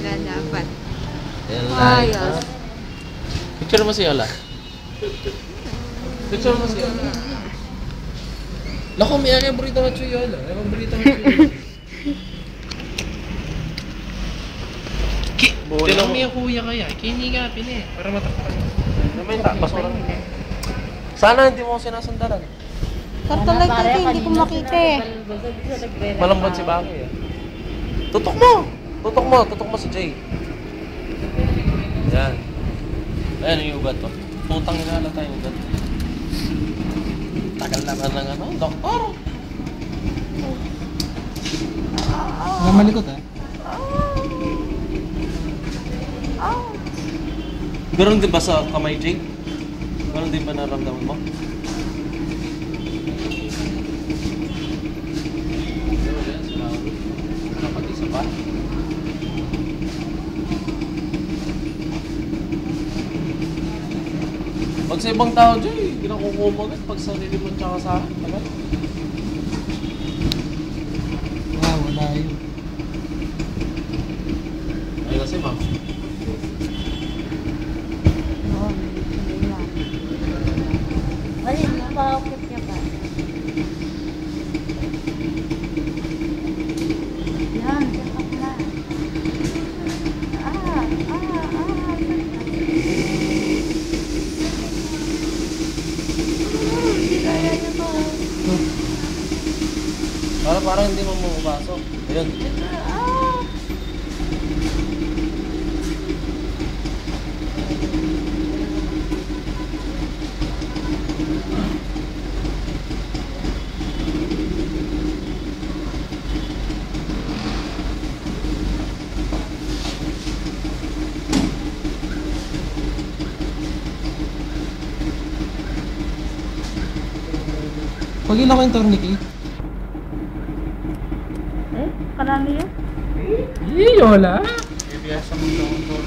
na dapat. Ayos. Picture mo si Yola. Picture mo si Yola. Naku, may aking burrito macho Yola. May burrito macho Yola. Tinang may kuya kaya. Kinigapin eh. Para matakpan. Naman yung basura. Sana hindi mo ako sinasandalan. Kartolay kasi hindi ko makita eh. Malambot si Baki eh. Tutok mo si Jay. Yan. Ayan yung ugat to. Putang inala tayo ugat. Tagal naman ng ano, doktor. Huwag malikot eh. Ganon din ba sa kamay, Jay? Ganon din ba naramdaman mo? Nakapag-isa pa? Pag sa ibang tao, Jay, ginakukumagat pag sa sarili mo tsaka sa akin. Tagal. Wala yun. Ay kasi, ma'am. Wala, napakakit niya pa. Yan, sakap na. Hindi kaya niya to. Parang hindi mo mapasok. Ayun. Pag ilang ko yung tourniquet. Karami yun? Yola! Bibiyasa mo ito.